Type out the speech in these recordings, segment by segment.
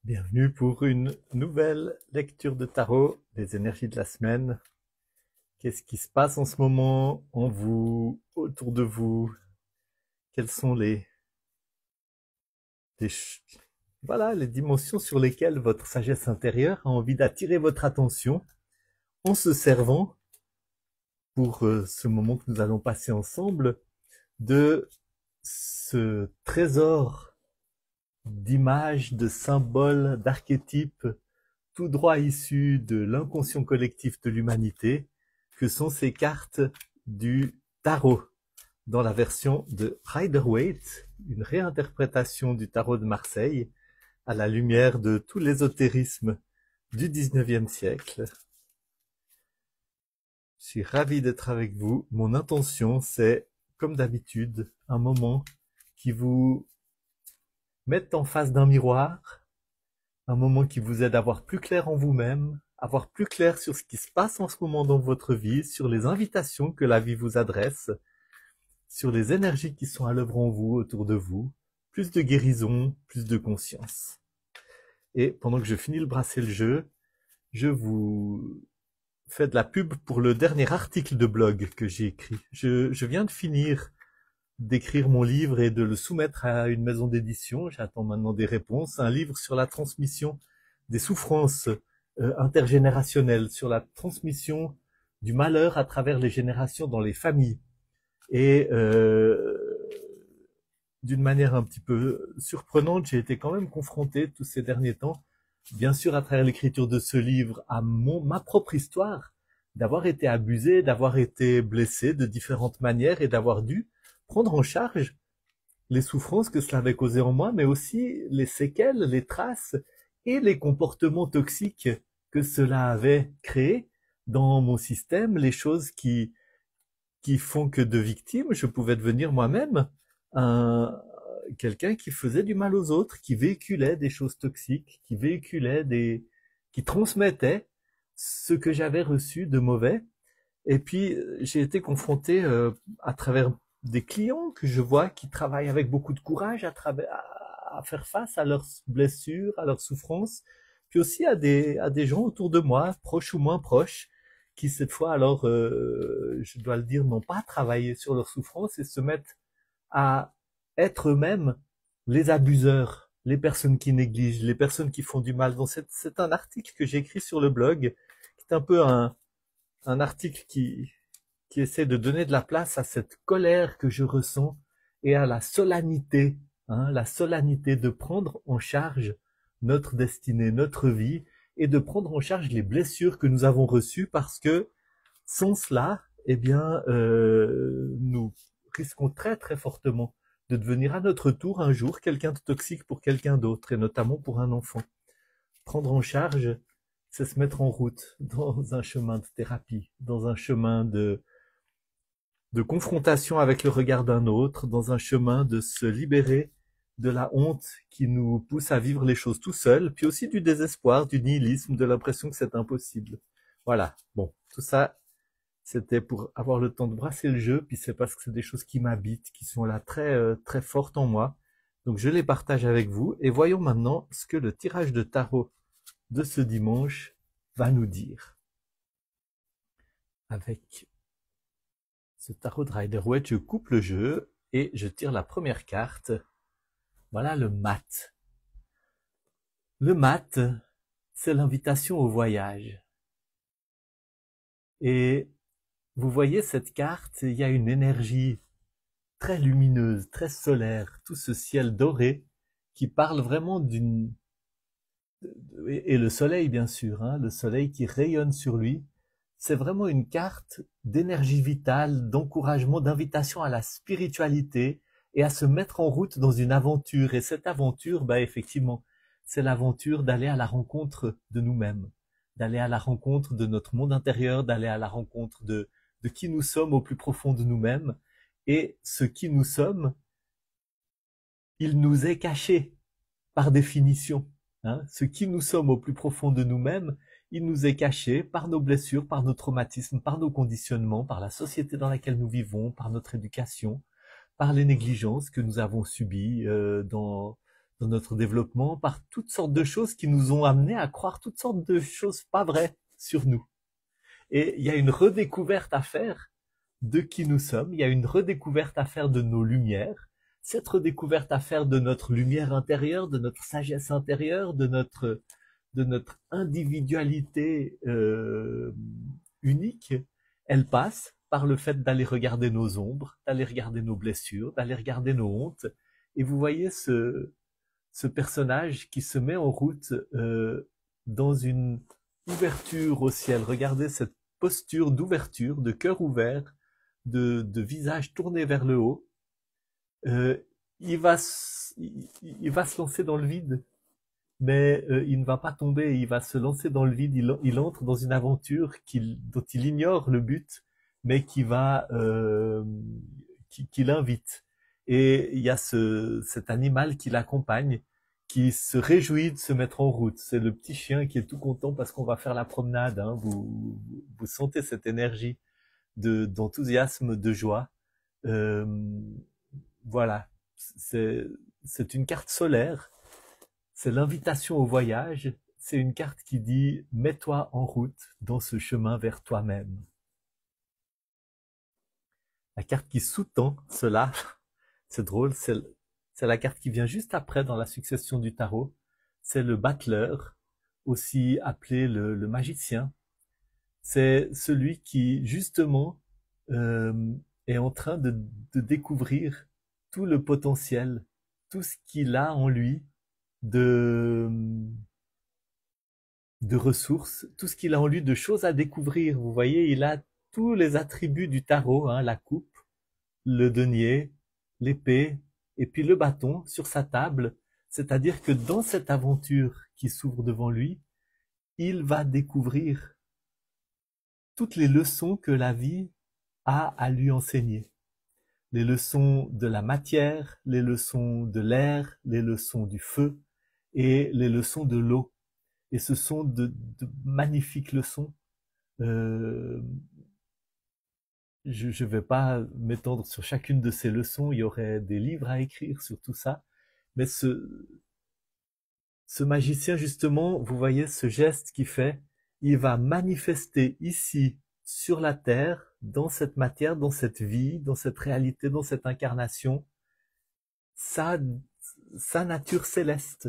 Bienvenue pour une nouvelle lecture de tarot des énergies de la semaine. Qu'est-ce qui se passe en ce moment en vous, autour de vous? Quelles sont les, voilà, les dimensions sur lesquelles votre sagesse intérieure a envie d'attirer votre attention en se servant, pour ce moment que nous allons passer ensemble, de ce trésor d'images, de symboles, d'archétypes tout droit issus de l'inconscient collectif de l'humanité, que sont ces cartes du tarot, dans la version de Rider-Waite, une réinterprétation du tarot de Marseille, à la lumière de tout l'ésotérisme du 19e siècle. Je suis ravi d'être avec vous. Mon intention, c'est, comme d'habitude, un moment qui vous mette en face d'un miroir, un moment qui vous aide à voir plus clair en vous-même, à voir plus clair sur ce qui se passe en ce moment dans votre vie, sur les invitations que la vie vous adresse, sur les énergies qui sont à l'œuvre en vous, autour de vous, plus de guérison, plus de conscience. Et pendant que je finis le brasser le jeu, je vous fais de la pub pour le dernier article de blog que j'ai écrit. Je viens de finir d'écrire mon livre et de le soumettre à une maison d'édition. J'attends maintenant des réponses. Un livre sur la transmission des souffrances intergénérationnelles, sur la transmission du malheur à travers les générations dans les familles. Et d'une manière un petit peu surprenante, j'ai été quand même confronté tous ces derniers temps, bien sûr à travers l'écriture de ce livre, à ma propre histoire, d'avoir été abusé, d'avoir été blessé de différentes manières et d'avoir dû prendre en charge les souffrances que cela avait causées en moi, mais aussi les séquelles, les traces et les comportements toxiques que cela avait créés dans mon système, les choses qui font que de victime, je pouvais devenir moi-même quelqu'un qui faisait du mal aux autres, qui véhiculait des choses toxiques, qui transmettait ce que j'avais reçu de mauvais. Et puis, j'ai été confronté à travers des clients que je vois qui travaillent avec beaucoup de courage à faire face à leurs blessures, à leurs souffrances, puis aussi à des gens autour de moi, proches ou moins proches, qui cette fois, alors, je dois le dire, n'ont pas travaillé sur leurs souffrances et se mettent à être eux-mêmes les abuseurs, les personnes qui négligent, les personnes qui font du mal. Donc c'est un article que j'ai écrit sur le blog, qui est un peu un article qui essaie de donner de la place à cette colère que je ressens et à la solennité de prendre en charge notre destinée, notre vie, et de prendre en charge les blessures que nous avons reçues, parce que sans cela, eh bien, nous risquons très très fortement de devenir à notre tour un jour quelqu'un de toxique pour quelqu'un d'autre, et notamment pour un enfant. Prendre en charge, c'est se mettre en route dans un chemin de thérapie, dans un chemin de confrontation avec le regard d'un autre, dans un chemin de se libérer de la honte qui nous pousse à vivre les choses tout seul, puis aussi du désespoir, du nihilisme, de l'impression que c'est impossible. Voilà, bon, tout ça, c'était pour avoir le temps de brasser le jeu, puis c'est parce que c'est des choses qui m'habitent, qui sont là très fortes en moi. Donc je les partage avec vous, et voyons maintenant ce que le tirage de tarot de ce dimanche va nous dire. Avec ce tarot de Rider-Waite, je coupe le jeu et je tire la première carte. Voilà le mat. Le mat, c'est l'invitation au voyage. Et vous voyez cette carte, il y a une énergie très lumineuse, très solaire, tout ce ciel doré qui parle vraiment d'une... Et le soleil, bien sûr, hein, le soleil qui rayonne sur lui. C'est vraiment une carte d'énergie vitale, d'encouragement, d'invitation à la spiritualité et à se mettre en route dans une aventure. Et cette aventure, bah, effectivement, c'est l'aventure d'aller à la rencontre de nous-mêmes, d'aller à la rencontre de notre monde intérieur, d'aller à la rencontre de qui nous sommes au plus profond de nous-mêmes. Et ce qui nous sommes, il nous est caché par définition. Hein. Ce qui nous sommes au plus profond de nous-mêmes, il nous est caché par nos blessures, par nos traumatismes, par nos conditionnements, par la société dans laquelle nous vivons, par notre éducation, par les négligences que nous avons subies dans notre développement, par toutes sortes de choses qui nous ont amenés à croire toutes sortes de choses pas vraies sur nous. Et il y a une redécouverte à faire de qui nous sommes, il y a une redécouverte à faire de nos lumières, cette redécouverte à faire de notre lumière intérieure, de notre sagesse intérieure, de notre individualité unique, elle passe par le fait d'aller regarder nos ombres, d'aller regarder nos blessures, d'aller regarder nos hontes. Et vous voyez ce personnage qui se met en route dans une ouverture au ciel. Regardez cette posture d'ouverture, de cœur ouvert, de visage tourné vers le haut. Il va se lancer dans le vide, mais il ne va pas tomber, il va se lancer dans le vide, il entre dans une aventure dont il ignore le but, mais qui l'invite. Et il y a cet animal qui l'accompagne, qui se réjouit de se mettre en route. C'est le petit chien qui est tout content parce qu'on va faire la promenade. Hein. Vous sentez cette énergie d'enthousiasme, de joie. Euh, voilà, c'est une carte solaire. C'est l'invitation au voyage. C'est une carte qui dit mets-toi en route dans ce chemin vers toi-même. La carte qui sous-tend cela, c'est drôle, c'est la carte qui vient juste après dans la succession du tarot. C'est le battleur, aussi appelé le magicien. C'est celui qui, justement, est en train de découvrir tout le potentiel, tout ce qu'il a en lui de ressources, tout ce qu'il a en lui de choses à découvrir. Vous voyez, il a tous les attributs du tarot, hein, la coupe, le denier, l'épée, et puis le bâton sur sa table. C'est-à-dire que dans cette aventure qui s'ouvre devant lui, il va découvrir toutes les leçons que la vie a à lui enseigner. Les leçons de la matière, les leçons de l'air, les leçons du feu et les leçons de l'eau. Et ce sont de magnifiques leçons. Je vais pas m'étendre sur chacune de ces leçons, il y aurait des livres à écrire sur tout ça. Mais ce magicien, justement, vous voyez ce geste qu'il fait, il va manifester ici, sur la terre, dans cette matière, dans cette vie, dans cette réalité, dans cette incarnation, sa nature céleste.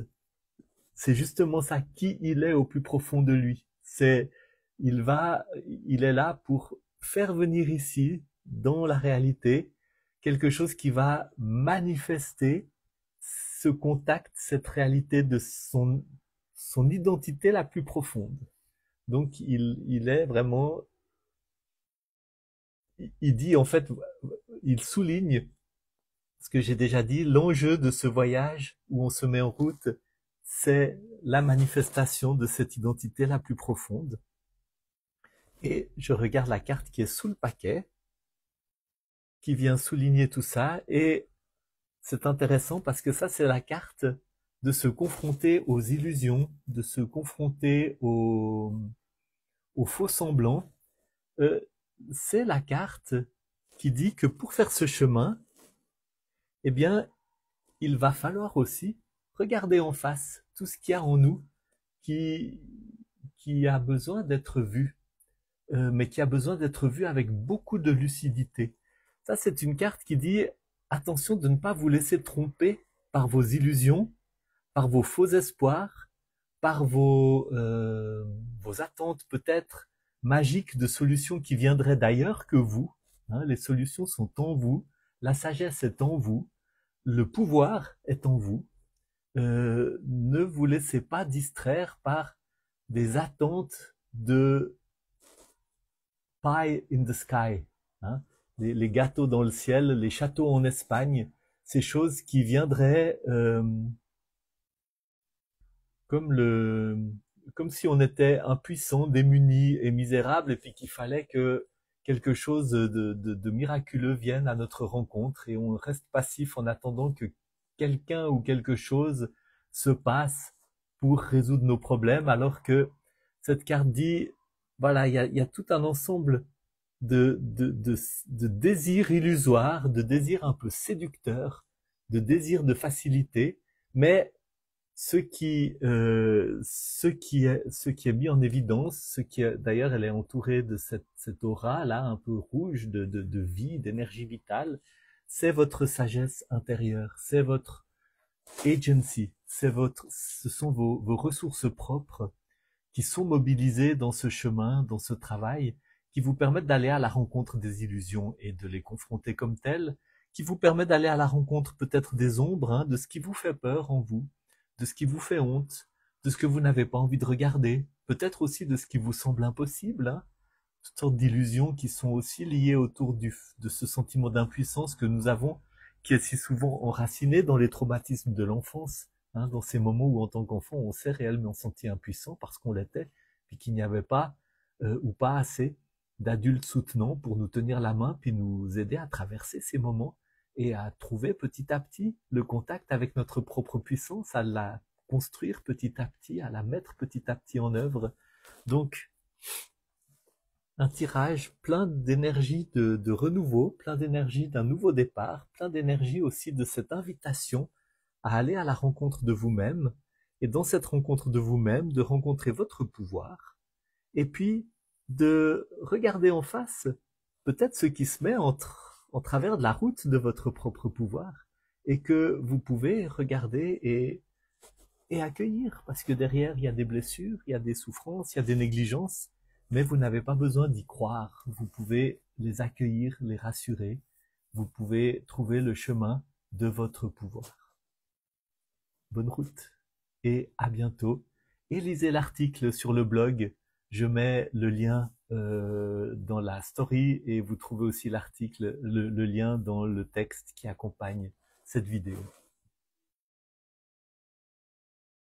C'est justement ça, qui il est au plus profond de lui. Il est là pour faire venir ici, dans la réalité, quelque chose qui va manifester ce contact, cette réalité de son identité la plus profonde. Donc il est vraiment, il dit en fait, il souligne ce que j'ai déjà dit, l'enjeu de ce voyage où on se met en route, c'est la manifestation de cette identité la plus profonde. Et je regarde la carte qui est sous le paquet, qui vient souligner tout ça, et c'est intéressant parce que ça, c'est la carte de se confronter aux illusions, de se confronter aux faux semblants. C'est la carte qui dit que pour faire ce chemin, eh bien, il va falloir aussi regarder en face tout ce qu'il y a en nous qui a besoin d'être vu, mais qui a besoin d'être vu avec beaucoup de lucidité. Ça, c'est une carte qui dit attention de ne pas vous laisser tromper par vos illusions, par vos faux espoirs, par vos attentes peut-être magiques de solutions qui viendraient d'ailleurs que vous. Hein, les solutions sont en vous, la sagesse est en vous, le pouvoir est en vous. Ne vous laissez pas distraire par des attentes de pie in the sky, hein, les gâteaux dans le ciel, les châteaux en Espagne, ces choses qui viendraient comme si on était impuissant, démuni et misérable, et puis qu'il fallait que quelque chose de miraculeux vienne à notre rencontre, et on reste passif en attendant que quelqu'un ou quelque chose se passe pour résoudre nos problèmes, alors que cette carte dit, voilà, il y a tout un ensemble de désirs illusoires, de désirs un peu séducteurs, de désirs de facilité, mais ce qui est mis en évidence, d'ailleurs, elle est entourée de cette aura là, un peu rouge de vie, d'énergie vitale, c'est votre sagesse intérieure, c'est votre agency, ce sont vos ressources propres qui sont mobilisées dans ce chemin, dans ce travail, qui vous permettent d'aller à la rencontre des illusions et de les confronter comme telles, qui vous permettent d'aller à la rencontre peut-être des ombres, hein, de ce qui vous fait peur en vous, de ce qui vous fait honte, de ce que vous n'avez pas envie de regarder, peut-être aussi de ce qui vous semble impossible, hein, toutes sortes d'illusions qui sont aussi liées autour de ce sentiment d'impuissance que nous avons, qui est si souvent enraciné dans les traumatismes de l'enfance, hein, dans ces moments où en tant qu'enfant on s'est réellement senti impuissant parce qu'on l'était, puis qu'il n'y avait pas ou pas assez d'adultes soutenants pour nous tenir la main, puis nous aider à traverser ces moments et à trouver petit à petit le contact avec notre propre puissance, à la construire petit à petit, à la mettre petit à petit en œuvre. Donc, un tirage plein d'énergie de renouveau, plein d'énergie d'un nouveau départ, plein d'énergie aussi de cette invitation à aller à la rencontre de vous-même, et dans cette rencontre de vous-même, de rencontrer votre pouvoir, et puis de regarder en face peut-être ce qui se met en travers de la route de votre propre pouvoir, et que vous pouvez regarder et accueillir, parce que derrière, il y a des blessures, il y a des souffrances, il y a des négligences, mais vous n'avez pas besoin d'y croire. Vous pouvez les accueillir, les rassurer. Vous pouvez trouver le chemin de votre pouvoir. Bonne route et à bientôt. Et lisez l'article sur le blog. Je mets le lien dans la story et vous trouvez aussi l'article, le lien dans le texte qui accompagne cette vidéo.